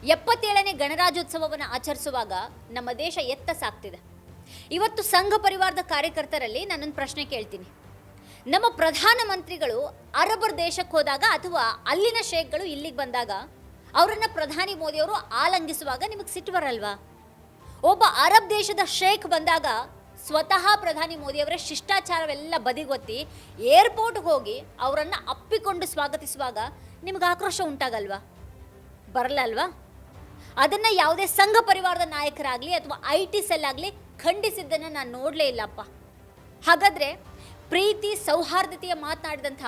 77ನೇ ಗಣರಾಜ್ಯೋತ್ಸವವನ್ನು ಆಚರಿಸುವಾಗ ನಮ್ಮ ದೇಶ ಎತ್ತ ಸಾಗ್ತಿದೆ. ಇವತ್ತು ಸಂಘ ಪರಿವಾರದ ಕಾರ್ಯಕರ್ತರಲ್ಲಿ ನಾನೊಂದು ಪ್ರಶ್ನೆ ಕೇಳ್ತೀನಿ. ನಮ್ಮ ಪ್ರಧಾನಮಂತ್ರಿಗಳು ಅರಬ್ ದೇಶಕ್ಕೆ ಹೋದಾಗ ಅಥವಾ ಅಲ್ಲಿನ ಶೇಖ್ಗಳು ಇಲ್ಲಿಗೆ ಬಂದಾಗ ಅವರನ್ನು ಪ್ರಧಾನಿ ಮೋದಿಯವರು ಆಲಂಗಿಸುವಾಗ ನಿಮಗೆ ಸಿಟ್ಟು ಬರಲ್ವಾ? ಒಬ್ಬ ಅರಬ್ ದೇಶದ ಶೇಖ್ ಬಂದಾಗ ಸ್ವತಃ ಪ್ರಧಾನಿ ಮೋದಿಯವರ ಶಿಷ್ಟಾಚಾರವೆಲ್ಲ ಬದಿಗೊತ್ತಿ ಏರ್ಪೋರ್ಟ್ಗೆ ಹೋಗಿ ಅವರನ್ನು ಅಪ್ಪಿಕೊಂಡು ಸ್ವಾಗತಿಸುವಾಗ ನಿಮಗೆ ಆಕ್ರೋಶ ಉಂಟಾಗಲ್ವಾ? ಬರಲ್ಲ ಅಲ್ವಾ? ಅದನ್ನು ಯಾವುದೇ ಸಂಘ ಪರಿವಾರದ ನಾಯಕರಾಗಲಿ ಅಥವಾ IT ಸೆಲ್ ಆಗಲಿ ಖಂಡಿಸಿದ್ದನ್ನು ನಾನು ನೋಡಲೇ ಇಲ್ಲಪ್ಪ. ಹಾಗಾದರೆ ಪ್ರೀತಿ ಸೌಹಾರ್ದತೆಯ ಮಾತನಾಡಿದಂಥ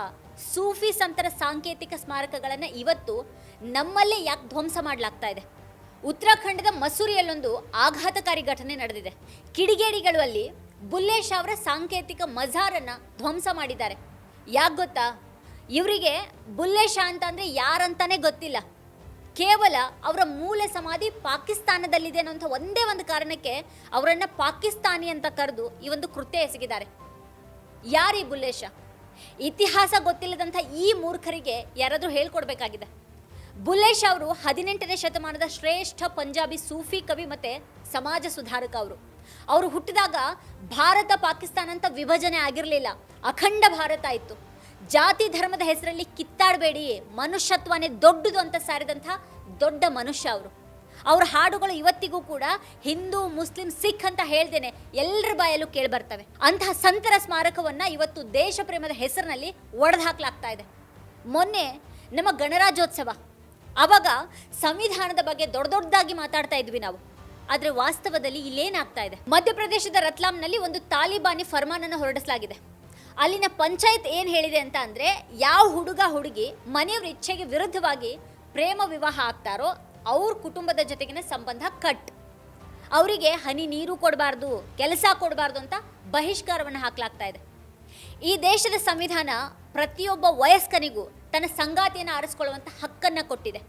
ಸೂಫಿ ಸಂತರ ಸಾಂಕೇತಿಕ ಸ್ಮಾರಕಗಳನ್ನು ಇವತ್ತು ನಮ್ಮಲ್ಲೇ ಯಾಕೆ ಧ್ವಂಸ ಮಾಡಲಾಗ್ತಾ ಇದೆ? ಉತ್ತರಾಖಂಡದ ಮಸೂರಿಯಲ್ಲೊಂದು ಆಘಾತಕಾರಿ ಘಟನೆ ನಡೆದಿದೆ. ಕಿಡಿಗೇಡಿಗಳು ಅಲ್ಲಿ ಬುಲ್ಲೆ ಶಾ ಅವರ ಸಾಂಕೇತಿಕ ಮಜಾರನ್ನು ಧ್ವಂಸ ಮಾಡಿದ್ದಾರೆ. ಯಾಕೆ ಗೊತ್ತಾ? ಇವರಿಗೆ ಬುಲ್ಲೆ ಶಾ ಅಂತ ಅಂದರೆ ಯಾರಂತಾನೆ ಗೊತ್ತಿಲ್ಲ. ಕೇವಲ ಅವರ ಮೂಲ ಸಮಾಧಿ ಪಾಕಿಸ್ತಾನದಲ್ಲಿದೆ ಅನ್ನೋಂಥ ಒಂದೇ ಒಂದು ಕಾರಣಕ್ಕೆ ಅವರನ್ನು ಪಾಕಿಸ್ತಾನಿ ಅಂತ ಕರೆದು ಈ ಒಂದು ಕೃತ್ಯ ಎಸಗಿದ್ದಾರೆ. ಯಾರೀ ಬುಲ್ಲೆ ಶಾ? ಇತಿಹಾಸ ಗೊತ್ತಿಲ್ಲದಂಥ ಈ ಮೂರ್ಖರಿಗೆ ಯಾರಾದರೂ ಹೇಳ್ಕೊಡ್ಬೇಕಾಗಿದೆ. ಬುಲ್ಲೆ ಶಾ ಅವರು 18ನೇ ಶತಮಾನದ ಶ್ರೇಷ್ಠ ಪಂಜಾಬಿ ಸೂಫಿ ಕವಿ ಮತ್ತು ಸಮಾಜ ಸುಧಾರಕ. ಅವರು ಹುಟ್ಟಿದಾಗ ಭಾರತ ಪಾಕಿಸ್ತಾನ ಅಂತ ವಿಭಜನೆ ಆಗಿರಲಿಲ್ಲ, ಅಖಂಡ ಭಾರತ ಇತ್ತು. ಜಾತಿ ಧರ್ಮದ ಹೆಸರಲ್ಲಿ ಕಿತ್ತಾಡಬೇಡಿ, ಮನುಷ್ಯತ್ವನೇ ದೊಡ್ಡದು ಅಂತ ಸಾರಿದಂಥ ದೊಡ್ಡ ಮನುಷ್ಯ ಅವರು. ಅವ್ರ ಹಾಡುಗಳು ಇವತ್ತಿಗೂ ಕೂಡ ಹಿಂದೂ ಮುಸ್ಲಿಂ ಸಿಖ್ ಅಂತ ಹೇಳ್ದೇನೆ ಎಲ್ಲರ ಬಾಯಲ್ಲೂ ಕೇಳಿಬರ್ತವೆ. ಅಂತಹ ಸಂತರ ಸ್ಮಾರಕವನ್ನು ಇವತ್ತು ದೇಶ ಪ್ರೇಮದ ಹೆಸರಿನಲ್ಲಿ ಒಡೆದು ಹಾಕಲಾಗ್ತಾ ಇದೆ. ಮೊನ್ನೆ ನಮ್ಮ ಗಣರಾಜ್ಯೋತ್ಸವ, ಆವಾಗ ಸಂವಿಧಾನದ ಬಗ್ಗೆ ದೊಡ್ಡದಾಗಿ ಮಾತಾಡ್ತಾ ಇದ್ವಿ ನಾವು. ಆದರೆ ವಾಸ್ತವದಲ್ಲಿ ಇಲ್ಲೇನಾಗ್ತಾ ಇದೆ? ಮಧ್ಯಪ್ರದೇಶದ ರತ್ಲಾಮ್ನಲ್ಲಿ ಒಂದು ತಾಲಿಬಾನಿ ಫರ್ಮಾನನ್ನು ಹೊರಡಿಸಲಾಗಿದೆ. ಅಲ್ಲಿನ ಪಂಚಾಯತ್ ಏನು ಹೇಳಿದೆ ಅಂತ ಅಂದರೆ, ಯಾವ ಹುಡುಗ ಹುಡುಗಿ ಮನೆಯವ್ರ ಇಚ್ಛೆಗೆ ವಿರುದ್ಧವಾಗಿ ಪ್ರೇಮ ವಿವಾಹ ಆಗ್ತಾರೋ ಅವ್ರ ಕುಟುಂಬದ ಜೊತೆಗಿನ ಸಂಬಂಧ ಕಟ್. ಅವರಿಗೆ ಹನಿ ನೀರು ಕೊಡಬಾರ್ದು, ಕೆಲಸ ಕೊಡಬಾರ್ದು ಅಂತ ಬಹಿಷ್ಕಾರವನ್ನು ಹಾಕಲಾಗ್ತಾ ಇದೆ. ಈ ದೇಶದ ಸಂವಿಧಾನ ಪ್ರತಿಯೊಬ್ಬ ವಯಸ್ಕನಿಗೂ ತನ್ನ ಸಂಗಾತಿಯನ್ನು ಆರಿಸ್ಕೊಳ್ಳುವಂಥ ಹಕ್ಕನ್ನು ಕೊಟ್ಟಿದೆ.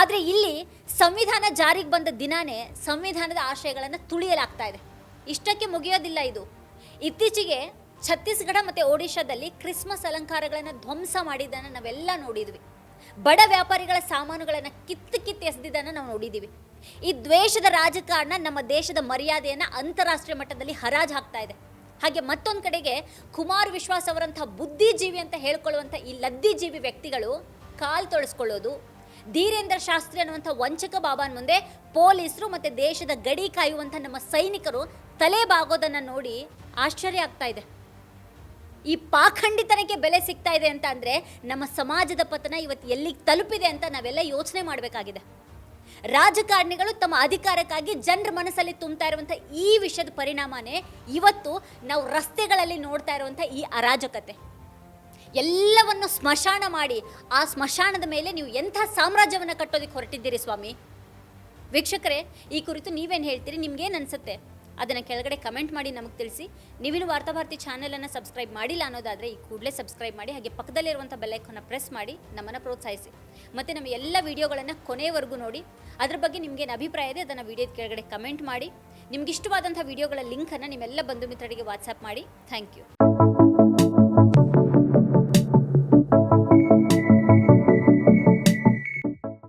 ಆದರೆ ಇಲ್ಲಿ ಸಂವಿಧಾನ ಜಾರಿಗೆ ಬಂದ ದಿನಾನೇ ಸಂವಿಧಾನದ ಆಶಯಗಳನ್ನು ತುಳಿಯಲಾಗ್ತಾ ಇದೆ. ಇಷ್ಟಕ್ಕೆ ಮುಗಿಯೋದಿಲ್ಲ ಇದು. ಇತ್ತೀಚೆಗೆ ಛತ್ತೀಸ್ಗಢ ಮತ್ತು ಒಡಿಶಾದಲ್ಲಿ ಕ್ರಿಸ್ಮಸ್ ಅಲಂಕಾರಗಳನ್ನು ಧ್ವಂಸ ಮಾಡಿದ್ದನ್ನು ನಾವೆಲ್ಲ ನೋಡಿದ್ವಿ. ಬಡ ವ್ಯಾಪಾರಿಗಳ ಸಾಮಾನುಗಳನ್ನು ಕಿತ್ತು ಎಸೆದಿದ್ದನ್ನು ನಾವು ನೋಡಿದ್ದೀವಿ. ಈ ದ್ವೇಷದ ರಾಜಕಾರಣ ನಮ್ಮ ದೇಶದ ಮರ್ಯಾದೆಯನ್ನು ಅಂತಾರಾಷ್ಟ್ರೀಯ ಮಟ್ಟದಲ್ಲಿ ಹರಾಜು ಹಾಕ್ತಾ ಇದೆ. ಹಾಗೆ ಮತ್ತೊಂದು ಕಡೆಗೆ ಕುಮಾರ್ ವಿಶ್ವಾಸ್ ಅವರಂಥ ಬುದ್ಧಿಜೀವಿ ಅಂತ ಹೇಳ್ಕೊಳ್ಳುವಂಥ ಈ ಲದ್ದಿಜೀವಿ ವ್ಯಕ್ತಿಗಳು ಕಾಲು ತೊಳಸ್ಕೊಳ್ಳೋದು, ಧೀರೇಂದ್ರ ಶಾಸ್ತ್ರಿ ಅನ್ನುವಂಥ ವಂಚಕ ಬಾಬಾನ್ ಮುಂದೆ ಪೊಲೀಸರು ಮತ್ತು ದೇಶದ ಗಡಿ ಕಾಯುವಂಥ ನಮ್ಮ ಸೈನಿಕರು ತಲೆ ಬಾಗೋದನ್ನು ನೋಡಿ ಆಶ್ಚರ್ಯ ಆಗ್ತಾ ಇದೆ. ಈ ಪಾಖಂಡಿತನಕ್ಕೆ ಬೆಲೆ ಸಿಗ್ತಾ ಇದೆ ಅಂತ ಅಂದರೆ ನಮ್ಮ ಸಮಾಜದ ಪತನ ಇವತ್ತು ಎಲ್ಲಿಗೆ ತಲುಪಿದೆ ಅಂತ ನಾವೆಲ್ಲ ಯೋಚನೆ ಮಾಡಬೇಕಾಗಿದೆ. ರಾಜಕಾರಣಿಗಳು ತಮ್ಮ ಅಧಿಕಾರಕ್ಕಾಗಿ ಜನರ ಮನಸ್ಸಲ್ಲಿ ತುಂಬ್ತಾ ಇರುವಂಥ ಈ ವಿಷಯದ ಪರಿಣಾಮನೇ ಇವತ್ತು ನಾವು ರಸ್ತೆಗಳಲ್ಲಿ ನೋಡ್ತಾ ಇರುವಂಥ ಈ ಅರಾಜಕತೆ. ಎಲ್ಲವನ್ನು ಸ್ಮಶಾನ ಮಾಡಿ ಆ ಸ್ಮಶಾನದ ಮೇಲೆ ನೀವು ಎಂಥ ಸಾಮ್ರಾಜ್ಯವನ್ನು ಕಟ್ಟೋದಕ್ಕೆ ಹೊರಟಿದ್ದೀರಿ ಸ್ವಾಮಿ? ವೀಕ್ಷಕರೇ, ಈ ಕುರಿತು ನೀವೇನು ಹೇಳ್ತೀರಿ? ನಿಮ್ಗೇನು ಅನಿಸುತ್ತೆ? ಅದನ್ನು ಕೆಳಗಡೆ ಕಮೆಂಟ್ ಮಾಡಿ ನಮಗೆ ತಿಳಿಸಿ. ನೀವಿನ್ನು ವಾರ್ತಾಭಾರತಿ ಚಾನಲನ್ನು ಸಬ್ಸ್ಕ್ರೈಬ್ ಮಾಡಿಲ್ಲ ಅನ್ನೋದಾದರೆ ಈ ಕೂಡಲೇ ಸಬ್ಸ್ಕ್ರೈಬ್ ಮಾಡಿ. ಹಾಗೆ ಪಕ್ಕದಲ್ಲಿರುವಂಥ ಬೆಲ್ಲೈಕನ್ನ ಪ್ರೆಸ್ ಮಾಡಿ ನಮ್ಮನ್ನು ಪ್ರೋತ್ಸಾಹಿಸಿ. ಮತ್ತು ನಮ್ಮ ಎಲ್ಲ ವಿಡಿಯೋಗಳನ್ನು ಕೊನೆಯವರೆಗೂ ನೋಡಿ. ಅದ್ರ ಬಗ್ಗೆ ನಿಮಗೇನು ಅಭಿಪ್ರಾಯ ಇದೆ ಅದನ್ನು ವಿಡಿಯೋದ ಕೆಳಗಡೆ ಕಮೆಂಟ್ ಮಾಡಿ. ನಿಮ್ಗೆ ಇಷ್ಟವಾದಂಥ ವಿಡಿಯೋಗಳ ಲಿಂಕನ್ನು ನಿಮ್ಮೆಲ್ಲ ಬಂಧು ಮಿತ್ರರಿಗೆ ವಾಟ್ಸಪ್ ಮಾಡಿ. Thank you.